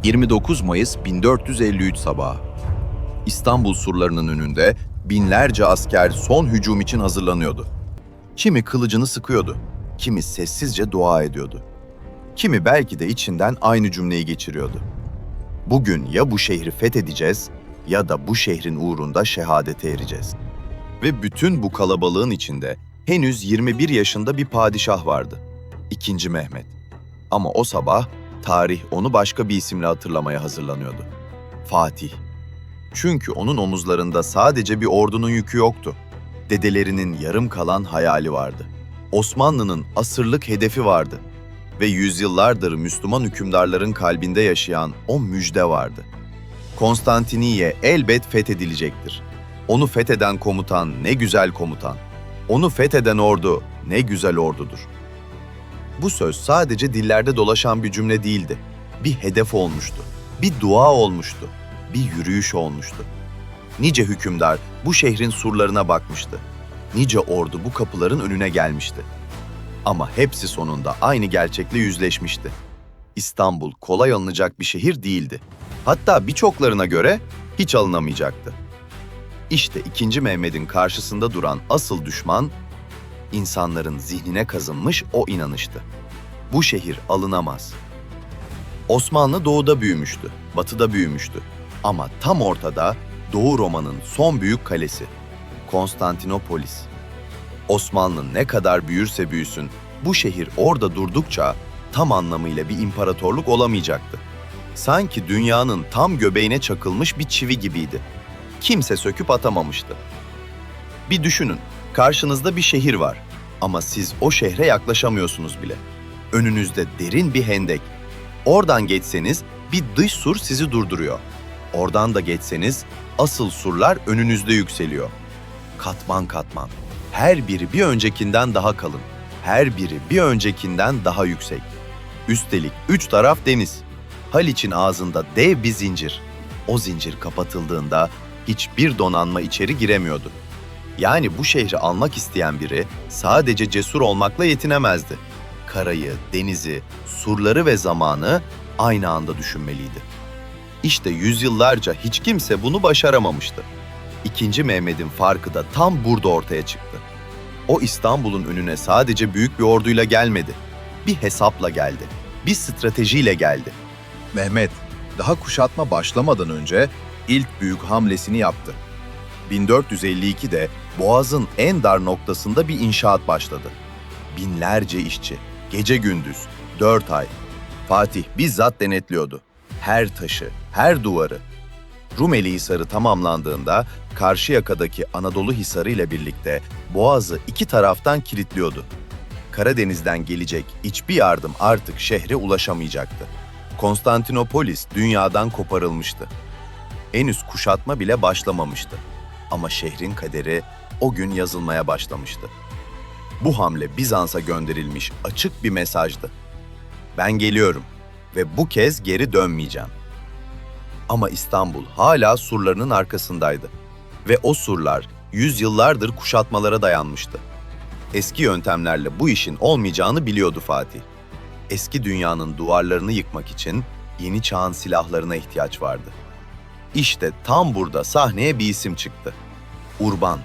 29 Mayıs 1453 sabahı. İstanbul surlarının önünde binlerce asker son hücum için hazırlanıyordu. Kimi kılıcını sıkıyordu, kimi sessizce dua ediyordu. Kimi belki de içinden aynı cümleyi geçiriyordu. Bugün ya bu şehri fethedeceğiz ya da bu şehrin uğrunda şehadete ereceğiz. Ve bütün bu kalabalığın içinde henüz 21 yaşında bir padişah vardı. II. Mehmet. Ama o sabah tarih onu başka bir isimle hatırlamaya hazırlanıyordu. Fatih. Çünkü onun omuzlarında sadece bir ordunun yükü yoktu. Dedelerinin yarım kalan hayali vardı. Osmanlı'nın asırlık hedefi vardı. Ve yüzyıllardır Müslüman hükümdarların kalbinde yaşayan o müjde vardı. Konstantiniye elbet fethedilecektir. Onu fetheden komutan ne güzel komutan. Onu fetheden ordu ne güzel ordudur. Bu söz sadece dillerde dolaşan bir cümle değildi. Bir hedef olmuştu, bir dua olmuştu, bir yürüyüş olmuştu. Nice hükümdar bu şehrin surlarına bakmıştı. Nice ordu bu kapıların önüne gelmişti. Ama hepsi sonunda aynı gerçekle yüzleşmişti. İstanbul kolay alınacak bir şehir değildi. Hatta birçoklarına göre hiç alınamayacaktı. İşte II. Mehmet'in karşısında duran asıl düşman, insanların zihnine kazınmış o inanıştı. Bu şehir alınamaz. Osmanlı doğuda büyümüştü, batıda büyümüştü. Ama tam ortada Doğu Roma'nın son büyük kalesi, Konstantinopolis. Osmanlı ne kadar büyürse büyüsün, bu şehir orada durdukça tam anlamıyla bir imparatorluk olamayacaktı. Sanki dünyanın tam göbeğine çakılmış bir çivi gibiydi. Kimse söküp atamamıştı. Bir düşünün, karşınızda bir şehir var ama siz o şehre yaklaşamıyorsunuz bile. Önünüzde derin bir hendek. Oradan geçseniz bir dış sur sizi durduruyor. Oradan da geçseniz asıl surlar önünüzde yükseliyor. Katman katman. Her biri bir öncekinden daha kalın. Her biri bir öncekinden daha yüksek. Üstelik 3 taraf deniz. Haliç'in ağzında dev bir zincir. O zincir kapatıldığında hiçbir donanma içeri giremiyordu. Yani bu şehri almak isteyen biri sadece cesur olmakla yetinemezdi. Karayı, denizi, surları ve zamanı aynı anda düşünmeliydi. İşte yüzyıllarca hiç kimse bunu başaramamıştı. II. Mehmet'in farkı da tam burada ortaya çıktı. O İstanbul'un önüne sadece büyük bir orduyla gelmedi. Bir hesapla geldi, bir stratejiyle geldi. Mehmet, daha kuşatma başlamadan önce ilk büyük hamlesini yaptı. 1452'de Boğaz'ın en dar noktasında bir inşaat başladı. Binlerce işçi, gece gündüz, 4 ay. Fatih bizzat denetliyordu. Her taşı, her duvarı. Rumeli Hisarı tamamlandığında Karşıyaka'daki Anadolu Hisarı ile birlikte Boğaz'ı iki taraftan kilitliyordu. Karadeniz'den gelecek hiçbir yardım artık şehre ulaşamayacaktı. Konstantinopolis dünyadan koparılmıştı. Henüz kuşatma bile başlamamıştı. Ama şehrin kaderi o gün yazılmaya başlamıştı. Bu hamle Bizans'a gönderilmiş açık bir mesajdı. Ben geliyorum ve bu kez geri dönmeyeceğim. Ama İstanbul hala surlarının arkasındaydı. Ve o surlar yüzyıllardır kuşatmalara dayanmıştı. Eski yöntemlerle bu işin olmayacağını biliyordu Fatih. Eski dünyanın duvarlarını yıkmak için yeni çağın silahlarına ihtiyaç vardı. İşte tam burada sahneye bir isim çıktı. Urban,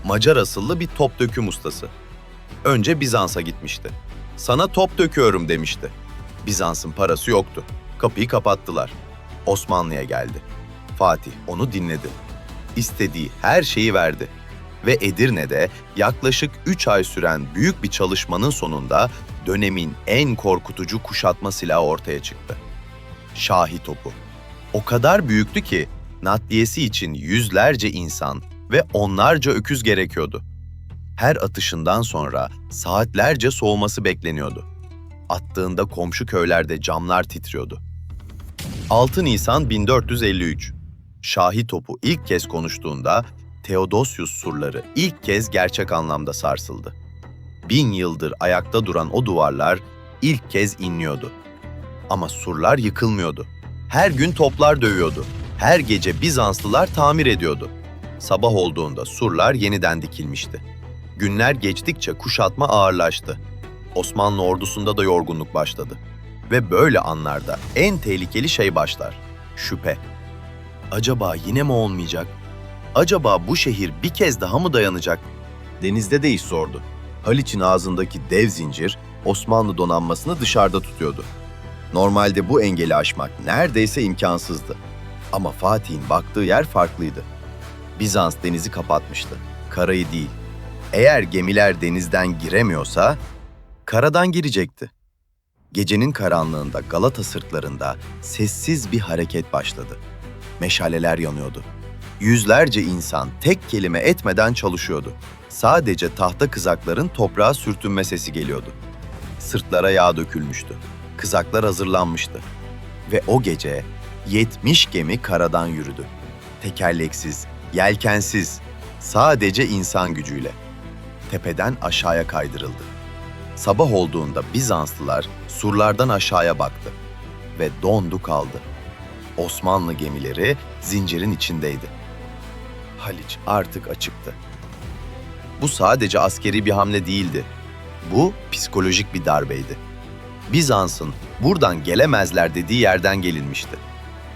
Macar asıllı bir top döküm ustası. Önce Bizans'a gitmişti. Sana top döküyorum demişti. Bizans'ın parası yoktu. Kapıyı kapattılar. Osmanlı'ya geldi. Fatih onu dinledi. İstediği her şeyi verdi. Ve Edirne'de yaklaşık 3 ay süren büyük bir çalışmanın sonunda dönemin en korkutucu kuşatma silahı ortaya çıktı. Şahi topu. O kadar büyüktü ki nakliyesi için yüzlerce insan ve onlarca öküz gerekiyordu. Her atışından sonra saatlerce soğuması bekleniyordu. Attığında komşu köylerde camlar titriyordu. 6 Nisan 1453. Şahi topu ilk kez konuştuğunda Theodosius surları ilk kez gerçek anlamda sarsıldı. 1000 yıldır ayakta duran o duvarlar ilk kez inliyordu. Ama surlar yıkılmıyordu. Her gün toplar dövüyordu. Her gece Bizanslılar tamir ediyordu. Sabah olduğunda surlar yeniden dikilmişti. Günler geçtikçe kuşatma ağırlaştı. Osmanlı ordusunda da yorgunluk başladı. Ve böyle anlarda en tehlikeli şey başlar. Şüphe. Acaba yine mi olmayacak? Acaba bu şehir bir kez daha mı dayanacak? Denizde de iş zordu. Haliç'in ağzındaki dev zincir Osmanlı donanmasını dışarıda tutuyordu. Normalde bu engeli aşmak neredeyse imkansızdı. Ama Fatih'in baktığı yer farklıydı. Bizans denizi kapatmıştı, karayı değil. Eğer gemiler denizden giremiyorsa, karadan girecekti. Gecenin karanlığında Galata sırtlarında sessiz bir hareket başladı. Meşaleler yanıyordu. Yüzlerce insan tek kelime etmeden çalışıyordu. Sadece tahta kızakların toprağa sürtünme sesi geliyordu. Sırtlara yağ dökülmüştü. Kızaklar hazırlanmıştı. Ve o gece 70 gemi karadan yürüdü. Tekerleksiz, yelkensiz, sadece insan gücüyle. Tepeden aşağıya kaydırıldı. Sabah olduğunda Bizanslılar surlardan aşağıya baktı ve dondu kaldı. Osmanlı gemileri zincirin içindeydi. Haliç artık açıktı. Bu sadece askeri bir hamle değildi. Bu psikolojik bir darbeydi. Bizans'ın buradan gelemezler dediği yerden gelinmişti.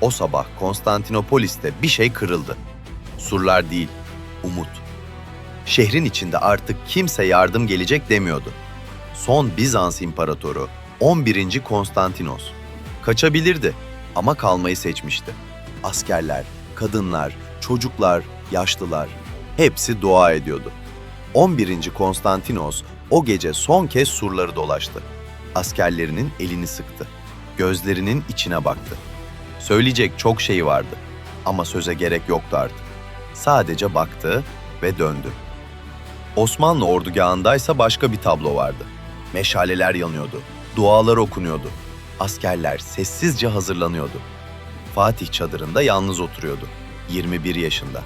O sabah Konstantinopolis'te bir şey kırıldı. Surlar değil, umut. Şehrin içinde artık kimse yardım gelecek demiyordu. Son Bizans imparatoru 11. Konstantinos. Kaçabilirdi ama kalmayı seçmişti. Askerler, kadınlar, çocuklar, yaşlılar hepsi dua ediyordu. 11. Konstantinos o gece son kez surları dolaştı. Askerlerinin elini sıktı. Gözlerinin içine baktı. Söyleyecek çok şey vardı ama söze gerek yoktu artık. Sadece baktı ve döndü. Osmanlı ordugahındaysa başka bir tablo vardı. Meşaleler yanıyordu, dualar okunuyordu. Askerler sessizce hazırlanıyordu. Fatih çadırında yalnız oturuyordu. 21 yaşında.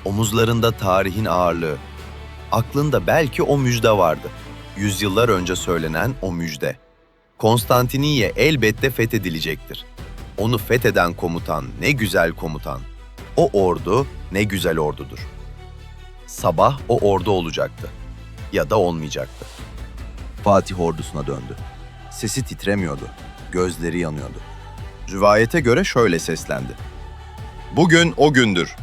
Omuzlarında tarihin ağırlığı. Aklında belki o müjde vardı. Yüzyıllar önce söylenen o müjde. Konstantiniye elbette fethedilecektir. Onu fetheden komutan ne güzel komutan. O ordu ne güzel ordudur. Sabah o ordu olacaktı. Ya da olmayacaktı. Fatih ordusuna döndü. Sesi titremiyordu. Gözleri yanıyordu. Rivayete göre şöyle seslendi. Bugün o gündür.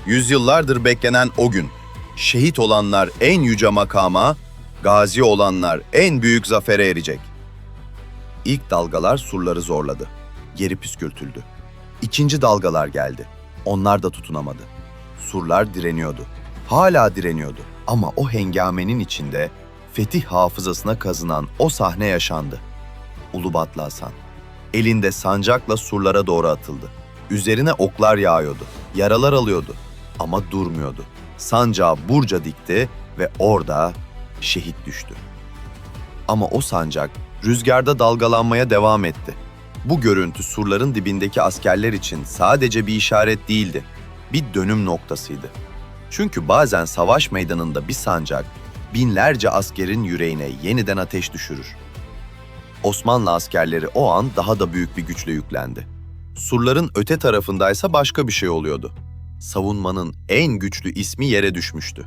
Yüzyıllardır beklenen o gün. Şehit olanlar en yüce makama, gazi olanlar en büyük zafere erecek. İlk dalgalar surları zorladı. Geri püskürtüldü. İkinci dalgalar geldi. Onlar da tutunamadı. Surlar direniyordu. Hala direniyordu. Ama o hengamenin içinde fetih hafızasına kazınan o sahne yaşandı. Ulubatlı Hasan. Elinde sancakla surlara doğru atıldı. Üzerine oklar yağıyordu. Yaralar alıyordu. Ama durmuyordu. Sancağı Burca dikti ve orada şehit düştü. Ama o sancak rüzgarda dalgalanmaya devam etti. Bu görüntü surların dibindeki askerler için sadece bir işaret değildi, bir dönüm noktasıydı. Çünkü bazen savaş meydanında bir sancak, binlerce askerin yüreğine yeniden ateş düşürür. Osmanlı askerleri o an daha da büyük bir güçle yüklendi. Surların öte tarafındaysa başka bir şey oluyordu. Savunmanın en güçlü ismi yere düşmüştü.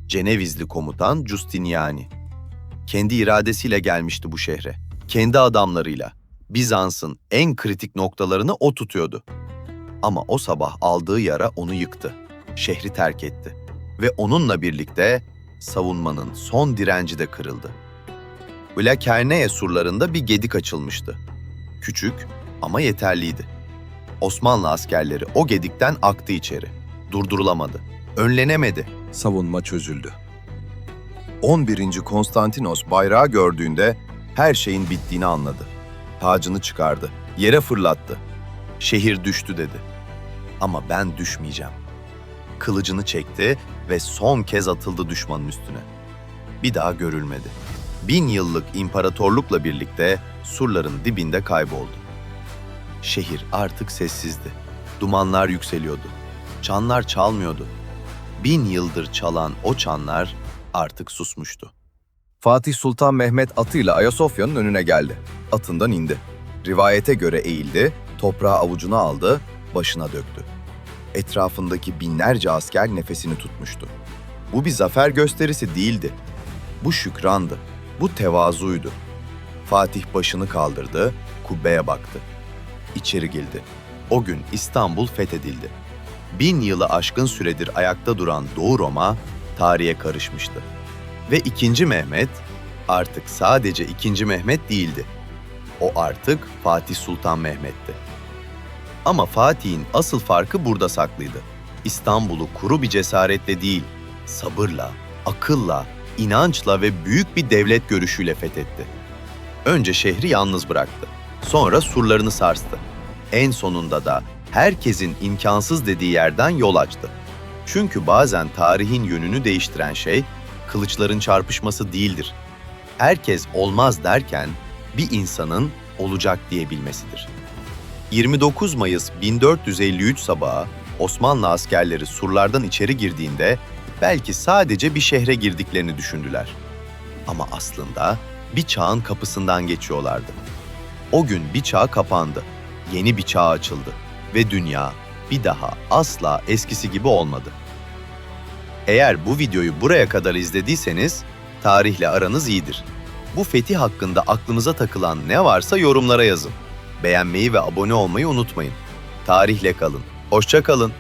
Cenevizli komutan Giustiniani. Kendi iradesiyle gelmişti bu şehre. Kendi adamlarıyla. Bizans'ın en kritik noktalarını o tutuyordu. Ama o sabah aldığı yara onu yıktı. Şehri terk etti. Ve onunla birlikte savunmanın son direnci de kırıldı. Vlakerneie surlarında bir gedik açılmıştı. Küçük ama yeterliydi. Osmanlı askerleri o gedikten aktı içeri. Durdurulamadı. Önlenemedi. Savunma çözüldü. 11. Konstantinos bayrağı gördüğünde her şeyin bittiğini anladı. Tacını çıkardı, yere fırlattı. Şehir düştü dedi. Ama ben düşmeyeceğim. Kılıcını çekti ve son kez atıldı düşmanın üstüne. Bir daha görülmedi. 1000 yıllık imparatorlukla birlikte surların dibinde kayboldu. Şehir artık sessizdi. Dumanlar yükseliyordu. Çanlar çalmıyordu. 1000 yıldır çalan o çanlar artık susmuştu. Fatih Sultan Mehmet atıyla Ayasofya'nın önüne geldi. Atından indi. Rivayete göre eğildi, toprağı avucuna aldı, başına döktü. Etrafındaki binlerce asker nefesini tutmuştu. Bu bir zafer gösterisi değildi. Bu şükrandı. Bu tevazuydu. Fatih başını kaldırdı, kubbeye baktı. İçeri girdi. O gün İstanbul fethedildi. 1000 yılı aşkın süredir ayakta duran Doğu Roma tarihe karışmıştı. Ve 2. Mehmet artık sadece 2. Mehmet değildi. O artık Fatih Sultan Mehmet'ti. Ama Fatih'in asıl farkı burada saklıydı. İstanbul'u kuru bir cesaretle değil, sabırla, akılla, inançla ve büyük bir devlet görüşüyle fethetti. Önce şehri yalnız bıraktı. Sonra surlarını sarstı. En sonunda da herkesin imkansız dediği yerden yol açtı. Çünkü bazen tarihin yönünü değiştiren şey kılıçların çarpışması değildir. Herkes olmaz derken bir insanın olacak diyebilmesidir. 29 Mayıs 1453 sabahı Osmanlı askerleri surlardan içeri girdiğinde belki sadece bir şehre girdiklerini düşündüler. Ama aslında bir çağın kapısından geçiyorlardı. O gün bir çağ kapandı, yeni bir çağ açıldı ve dünya bir daha asla eskisi gibi olmadı. Eğer bu videoyu buraya kadar izlediyseniz tarihle aranız iyidir. Bu fetih hakkında aklınıza takılan ne varsa yorumlara yazın. Beğenmeyi ve abone olmayı unutmayın. Tarihle kalın. Hoşça kalın.